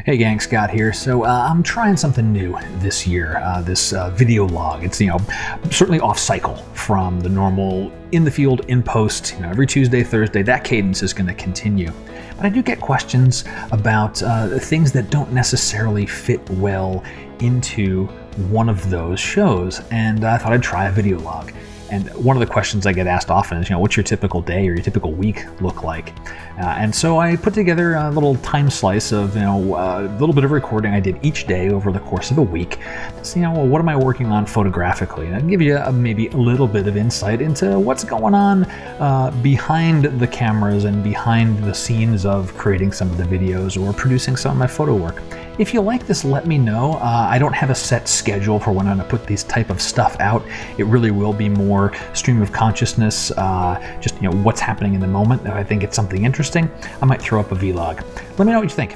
Hey gang, Scott here. So I'm trying something new this year, this video log. It's, certainly off cycle from the normal in the field, in post, every Tuesday, Thursday. That cadence is going to continue. But I do get questions about things that don't necessarily fit well into one of those shows. And I thought I'd try a video log. And one of the questions I get asked often is, what's your typical day or your typical week look like? And so I put together a little time slice of, a little bit of recording I did each day over the course of a week to see, what am I working on photographically? And I'll give you maybe a little bit of insight into what's going on behind the cameras and behind the scenes of creating some of the videos or producing some of my photo work. If you like this, let me know. I don't have a set schedule for when I'm going to put these type of stuff out. It really will be more stream of consciousness, just what's happening in the moment. If I think it's something interesting, I might throw up a vlog. Let me know what you think.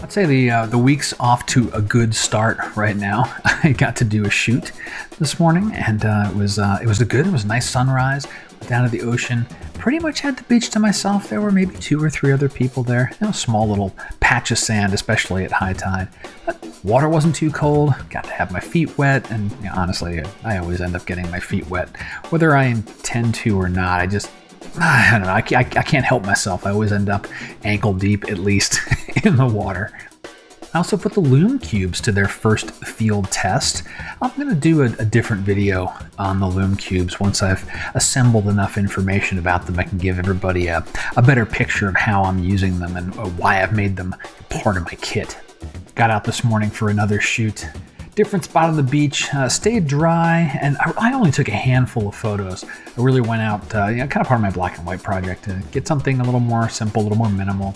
I'd say the week's off to a good start right now. I got to do a shoot this morning, and it was good. It was a nice sunrise. Went down to the ocean. Pretty much had the beach to myself. There were maybe 2 or 3 other people there. A small little patch of sand, especially at high tide. But water wasn't too cold. Got to have my feet wet, and honestly, I always end up getting my feet wet, whether I intend to or not. I don't know. I can't help myself. I always end up ankle deep, at least, in the water. I also put the Lume cubes to their first field test. I'm going to do a different video on the Lume cubes once I've assembled enough information about them. I can give everybody a better picture of how I'm using them and why I've made them part of my kit. Got out this morning for another shoot. Different spot on the beach, stayed dry, and I only took a handful of photos. I really went out, kind of part of my black and white project to get something a little more simple, a little more minimal.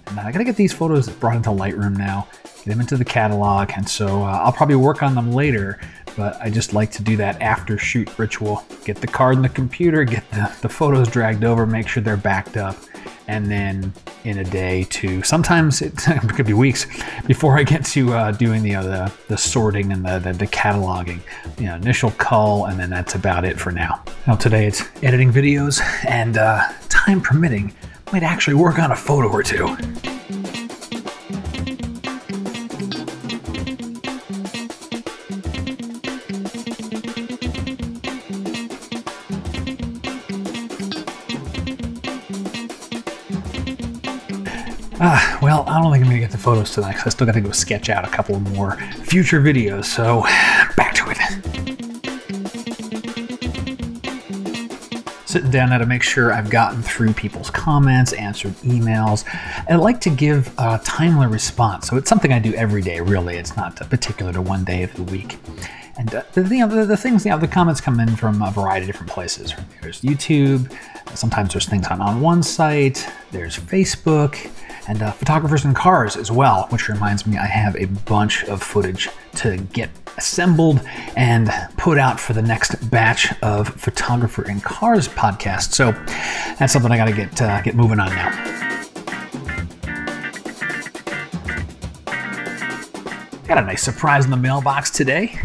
And I gotta get these photos brought into Lightroom now, get them into the catalog, and so I'll probably work on them later, but I just like to do that after shoot ritual. Get the card in the computer, get the photos dragged over, make sure they're backed up, and then in a day to sometimes it could be weeks before I get to doing the sorting and the cataloging. Initial cull, and then that's about it for now. Now today it's editing videos, and time permitting, might actually work on a photo or two. Well, I don't think I'm gonna get the photos tonight because I still gotta go sketch out a couple more future videos, so back to it. Sitting down now to make sure I've gotten through people's comments, answered emails. I like to give a timely response, so it's something I do every day, really. It's not particular to one day of the week. And the comments come in from a variety of different places. There's YouTube, sometimes there's things on one site, there's Facebook, and photographers in cars as well, which reminds me I have a bunch of footage to get assembled and put out for the next batch of Photographer in Cars podcast. So that's something I gotta get moving on now. Got a nice surprise in the mailbox today.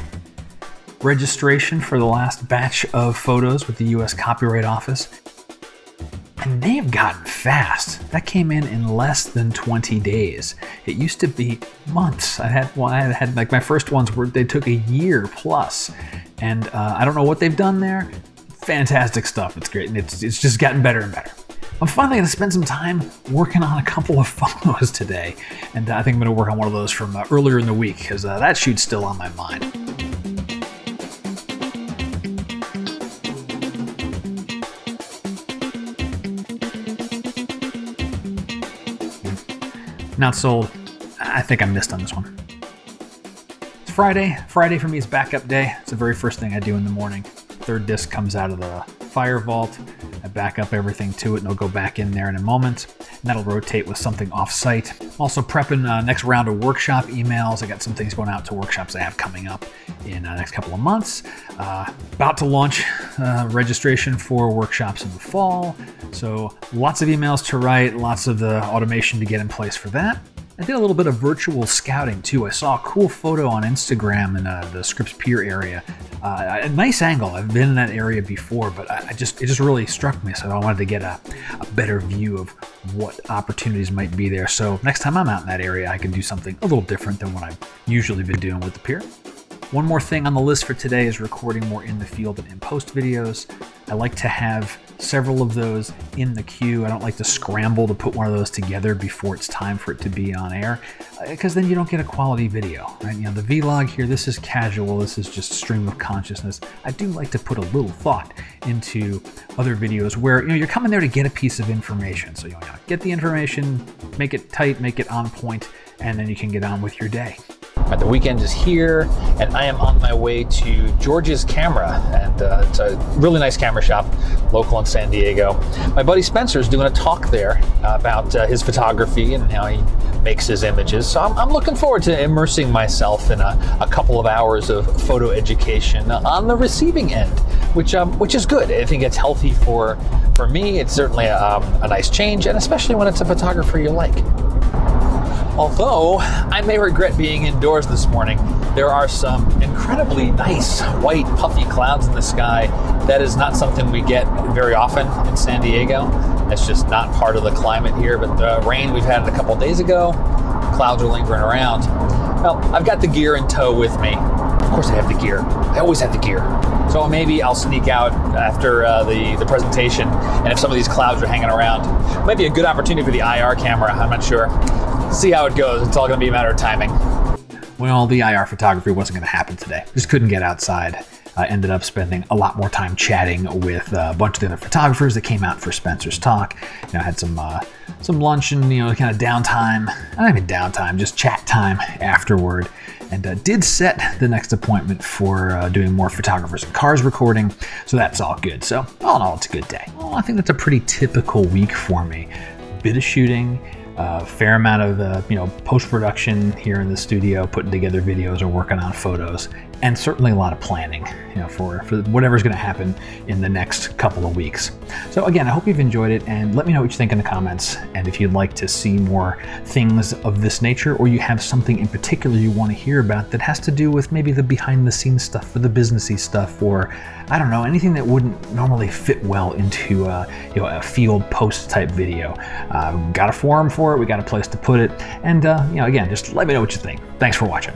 Registration for the last batch of photos with the U.S. Copyright Office. And they've gotten fast. That came in less than 20 days. It used to be months. I had like my first ones they took a year plus. And I don't know what they've done there. Fantastic stuff. It's great. And it's just gotten better and better. I'm finally going to spend some time working on a couple of photos today. And I think I'm going to work on one of those from earlier in the week because that shoot's still on my mind. Not sold. I think I missed on this one. It's Friday. Friday for me is backup day. It's the very first thing I do in the morning. Third disc comes out of the fire vault. I back up everything to it and I'll go back in there in a moment. And that'll rotate with something off-site. Also prepping next round of workshop emails. I got some things going out to workshops I have coming up in the next couple of months. About to launch registration for workshops in the fall. So lots of emails to write, lots of the automation to get in place for that. I did a little bit of virtual scouting too. I saw a cool photo on Instagram in the Scripps Pier area. A nice angle. I've been in that area before, but it just really struck me. So I wanted to get a better view of what opportunities might be there. So next time I'm out in that area, I can do something a little different than what I've usually been doing with the pier. One more thing on the list for today is recording more in the field and in post videos. I like to have several of those in the queue. I don't like to scramble to put one of those together before it's time for it to be on air, because then you don't get a quality video, right? You know, the vlog here, this is casual, this is just stream of consciousness. I do like to put a little thought into other videos where, you're coming there to get a piece of information. So you get the information, make it tight, make it on point, and then you can get on with your day. The weekend is here, and I am on my way to George's Camera, and it's a really nice camera shop, local in San Diego. My buddy Spencer is doing a talk there about his photography and how he makes his images. So I'm looking forward to immersing myself in a couple of hours of photo education on the receiving end, which is good. I think it's healthy for me. It's certainly a nice change, and especially when it's a photographer you like. Although I may regret being indoors this morning, there are some incredibly nice white puffy clouds in the sky. That is not something we get very often in San Diego. That's just not part of the climate here, but the rain we've had a couple of days ago, clouds are lingering around. Well, I've got the gear in tow with me. Of course I have the gear. I always have the gear. So maybe I'll sneak out after the presentation, and if some of these clouds are hanging around, it might be a good opportunity for the IR camera, I'm not sure. See how it goes. It's all going to be a matter of timing. Well, the IR photography wasn't going to happen today. Just couldn't get outside. I ended up spending a lot more time chatting with a bunch of the other photographers that came out for Spencer's talk. I had some lunch and kind of downtime. Not even downtime, just chat time afterward. And did set the next appointment for doing more photographers and cars recording. So that's all good. So all in all, it's a good day. Well, I think that's a pretty typical week for me. Bit of shooting. A fair amount of post-production here in the studio, putting together videos or working on photos, and certainly a lot of planning for whatever's going to happen in the next couple of weeks. So again, I hope you've enjoyed it, and let me know what you think in the comments, and if you'd like to see more things of this nature, or you have something in particular you want to hear about that has to do with maybe the behind-the-scenes stuff or the businessy stuff, or I don't know, anything that wouldn't normally fit well into a field post type video. Got a forum for it, we got a place to put it, and again, just let me know what you think. Thanks for watching.